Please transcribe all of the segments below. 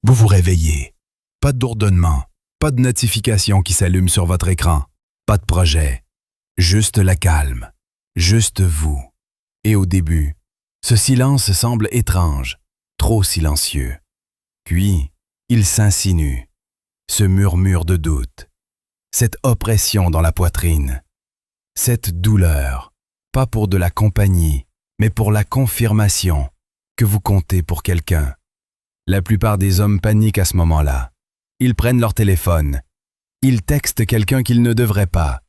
Vous vous réveillez. Pas de bourdonnement, pas de notification qui s'allume sur votre écran, pas de projet. Juste la calme, juste vous. Et au début, ce silence semble étrange, trop silencieux. Puis, il s'insinue, ce murmure de doute, cette oppression dans la poitrine, cette douleur, pas pour de la compagnie, mais pour la confirmation que vous comptez pour quelqu'un. La plupart des hommes paniquent à ce moment-là. Ils prennent leur téléphone. Ils textent quelqu'un qu'ils ne devraient pas.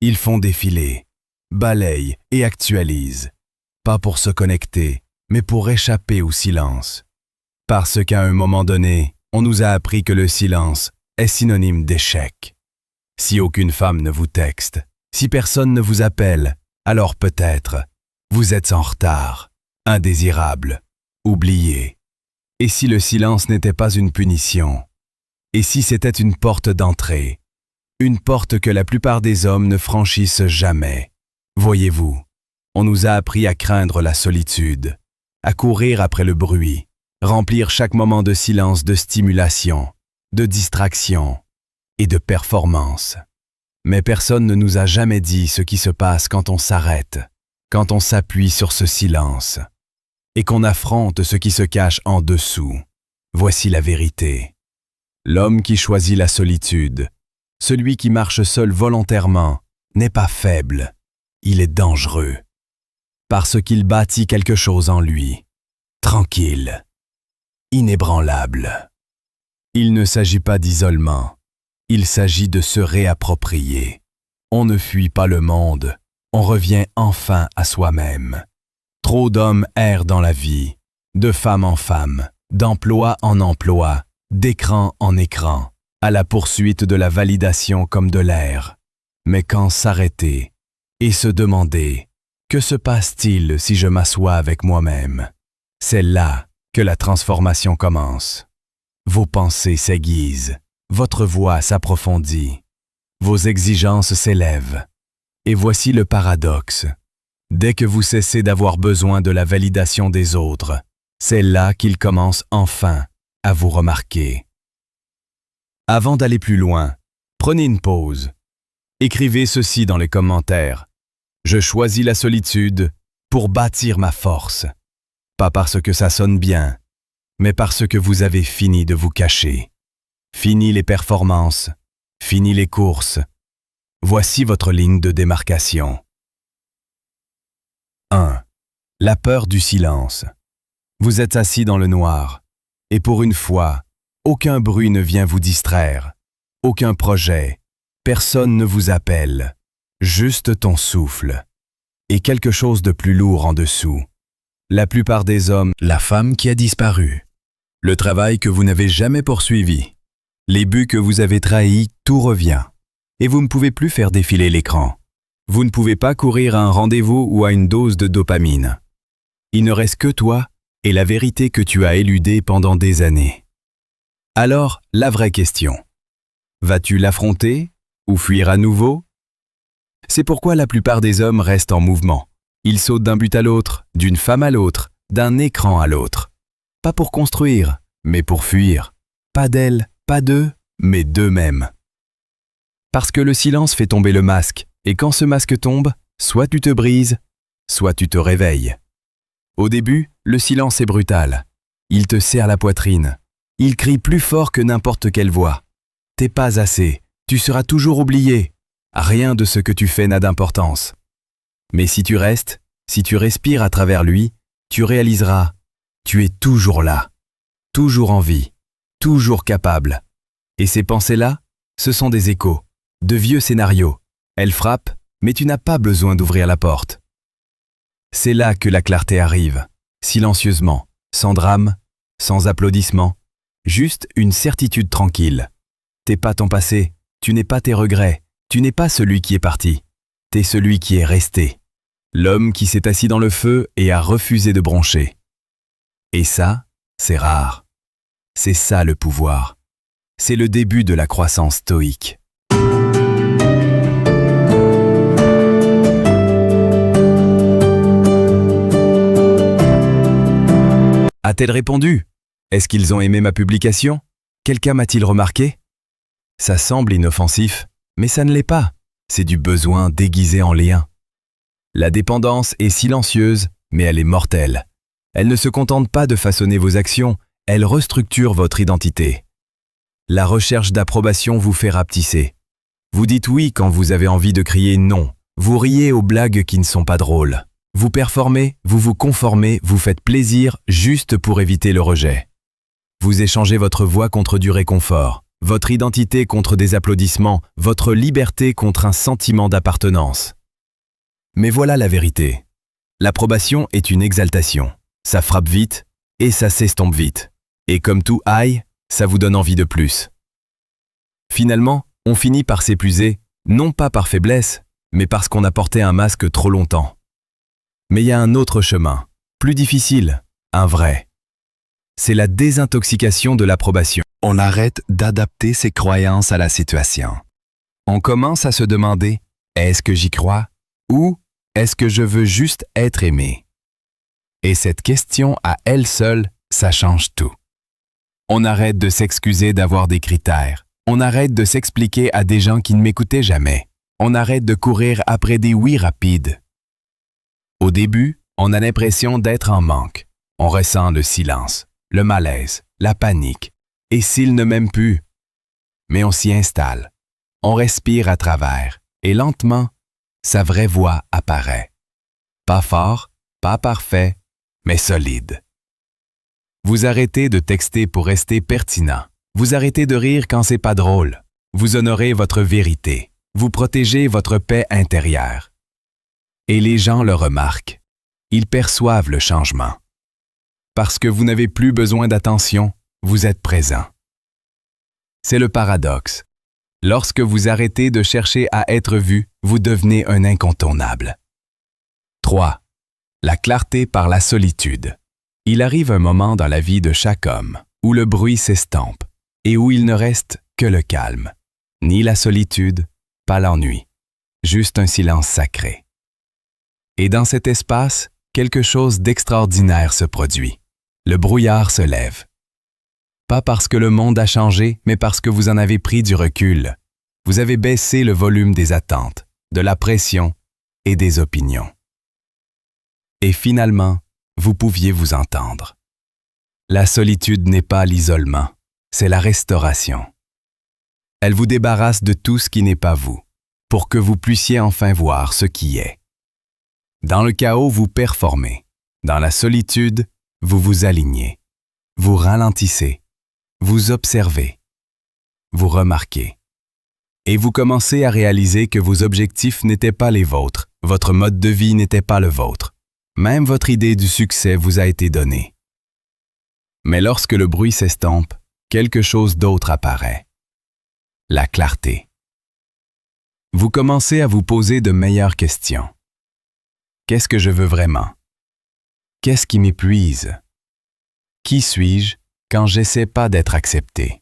Ils font défiler, balayent et actualisent. Pas pour se connecter, mais pour échapper au silence. Parce qu'à un moment donné, on nous a appris que le silence est synonyme d'échec. Si aucune femme ne vous texte, si personne ne vous appelle, alors peut-être, vous êtes en retard, indésirable, oublié. Et si le silence n'était pas une punition? Et si c'était une porte d'entrée? Une porte que la plupart des hommes ne franchissent jamais. Voyez-vous, on nous a appris à craindre la solitude, à courir après le bruit, remplir chaque moment de silence de stimulation, de distraction et de performance. Mais personne ne nous a jamais dit ce qui se passe quand on s'arrête, quand on s'appuie sur ce silence, et qu'on affronte ce qui se cache en dessous. Voici la vérité. L'homme qui choisit la solitude, celui qui marche seul volontairement, n'est pas faible, il est dangereux, parce qu'il bâtit quelque chose en lui, tranquille, inébranlable. Il ne s'agit pas d'isolement, il s'agit de se réapproprier. On ne fuit pas le monde, on revient enfin à soi-même. Trop d'hommes errent dans la vie, de femme en femme, d'emploi en emploi, d'écran en écran, à la poursuite de la validation comme de l'air. Mais quand s'arrêter et se demander « Que se passe-t-il si je m'assois avec moi-même ?» C'est là que la transformation commence. Vos pensées s'aiguisent, votre voix s'approfondit, vos exigences s'élèvent. Et voici le paradoxe. Dès que vous cessez d'avoir besoin de la validation des autres, c'est là qu'ils commencent enfin à vous remarquer. Avant d'aller plus loin, prenez une pause. Écrivez ceci dans les commentaires. Je choisis la solitude pour bâtir ma force. Pas parce que ça sonne bien, mais parce que vous avez fini de vous cacher. Fini les performances, fini les courses. Voici votre ligne de démarcation. 1. La peur du silence. Vous êtes assis dans le noir, et pour une fois, aucun bruit ne vient vous distraire, aucun projet, personne ne vous appelle, juste ton souffle, et quelque chose de plus lourd en dessous. La plupart des hommes, la femme qui a disparu, le travail que vous n'avez jamais poursuivi, les buts que vous avez trahis, tout revient. Et vous ne pouvez plus faire défiler l'écran. Vous ne pouvez pas courir à un rendez-vous ou à une dose de dopamine. Il ne reste que toi et la vérité que tu as éludée pendant des années. Alors, la vraie question. Vas-tu l'affronter ou fuir à nouveau? C'est pourquoi la plupart des hommes restent en mouvement. Ils sautent d'un but à l'autre, d'une femme à l'autre, d'un écran à l'autre. Pas pour construire, mais pour fuir. Pas d'elle, pas d'eux, mais d'eux-mêmes. Parce que le silence fait tomber le masque, et quand ce masque tombe, soit tu te brises, soit tu te réveilles. Au début, le silence est brutal. Il te serre la poitrine. Il crie plus fort que n'importe quelle voix. T'es pas assez, tu seras toujours oublié. Rien de ce que tu fais n'a d'importance. Mais si tu restes, si tu respires à travers lui, tu réaliseras, tu es toujours là, toujours en vie, toujours capable. Et ces pensées-là, ce sont des échos, de vieux scénarios. Elles frappent, mais tu n'as pas besoin d'ouvrir la porte. C'est là que la clarté arrive, silencieusement, sans drame, sans applaudissements, juste une certitude tranquille. T'es pas ton passé, tu n'es pas tes regrets, tu n'es pas celui qui est parti, t'es celui qui est resté. L'homme qui s'est assis dans le feu et a refusé de broncher. Et ça, c'est rare. C'est ça le pouvoir. C'est le début de la croissance stoïque. A-t-elle répondu? Est-ce qu'ils ont aimé ma publication? Quelqu'un m'a-t-il remarqué? Ça semble inoffensif, mais ça ne l'est pas. C'est du besoin déguisé en lien. La dépendance est silencieuse, mais elle est mortelle. Elle ne se contente pas de façonner vos actions, elle restructure votre identité. La recherche d'approbation vous fait rapetisser. Vous dites oui quand vous avez envie de crier non. Vous riez aux blagues qui ne sont pas drôles. Vous performez, vous vous conformez, vous faites plaisir juste pour éviter le rejet. Vous échangez votre voix contre du réconfort, votre identité contre des applaudissements, votre liberté contre un sentiment d'appartenance. Mais voilà la vérité. L'approbation est une exaltation. Ça frappe vite et ça s'estompe vite. Et comme tout high, ça vous donne envie de plus. Finalement, on finit par s'épuiser, non pas par faiblesse, mais parce qu'on a porté un masque trop longtemps. Mais il y a un autre chemin, plus difficile, un vrai. C'est la désintoxication de l'approbation. On arrête d'adapter ses croyances à la situation. On commence à se demander, est-ce que j'y crois? Ou est-ce que je veux juste être aimé? Et cette question à elle seule, ça change tout. On arrête de s'excuser d'avoir des critères. On arrête de s'expliquer à des gens qui ne m'écoutaient jamais. On arrête de courir après des oui rapides. Au début, on a l'impression d'être en manque. On ressent le silence, le malaise, la panique. Et s'il ne m'aime plus? Mais on s'y installe. On respire à travers. Et lentement, sa vraie voix apparaît. Pas fort, pas parfait, mais solide. Vous arrêtez de texter pour rester pertinent. Vous arrêtez de rire quand c'est pas drôle. Vous honorez votre vérité. Vous protégez votre paix intérieure. Et les gens le remarquent. Ils perçoivent le changement. Parce que vous n'avez plus besoin d'attention, vous êtes présent. C'est le paradoxe. Lorsque vous arrêtez de chercher à être vu, vous devenez un incontournable. 3. La clarté par la solitude. Il arrive un moment dans la vie de chaque homme où le bruit s'estompe et où il ne reste que le calme. Ni la solitude, pas l'ennui, juste un silence sacré. Et dans cet espace, quelque chose d'extraordinaire se produit. Le brouillard se lève. Pas parce que le monde a changé, mais parce que vous en avez pris du recul. Vous avez baissé le volume des attentes, de la pression et des opinions. Et finalement, vous pouviez vous entendre. La solitude n'est pas l'isolement, c'est la restauration. Elle vous débarrasse de tout ce qui n'est pas vous, pour que vous puissiez enfin voir ce qui est. Dans le chaos, vous performez. Dans la solitude, vous vous alignez. Vous ralentissez. Vous observez. Vous remarquez. Et vous commencez à réaliser que vos objectifs n'étaient pas les vôtres, votre mode de vie n'était pas le vôtre. Même votre idée du succès vous a été donnée. Mais lorsque le bruit s'estompe, quelque chose d'autre apparaît. La clarté. Vous commencez à vous poser de meilleures questions. Qu'est-ce que je veux vraiment? Qu'est-ce qui m'épuise? Qui suis-je quand j'essaie pas d'être accepté?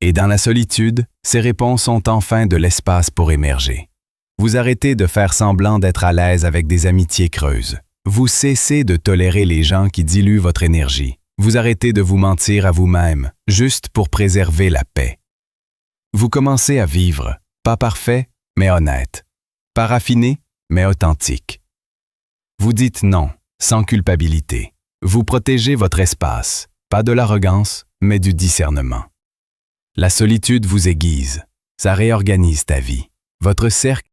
Et dans la solitude, ces réponses ont enfin de l'espace pour émerger. Vous arrêtez de faire semblant d'être à l'aise avec des amitiés creuses. Vous cessez de tolérer les gens qui diluent votre énergie. Vous arrêtez de vous mentir à vous-même, juste pour préserver la paix. Vous commencez à vivre, pas parfait, mais honnête. Pas raffiné, mais authentique. Vous dites non, sans culpabilité. Vous protégez votre espace, pas de l'arrogance, mais du discernement. La solitude vous aiguise, ça réorganise ta vie. Votre cercle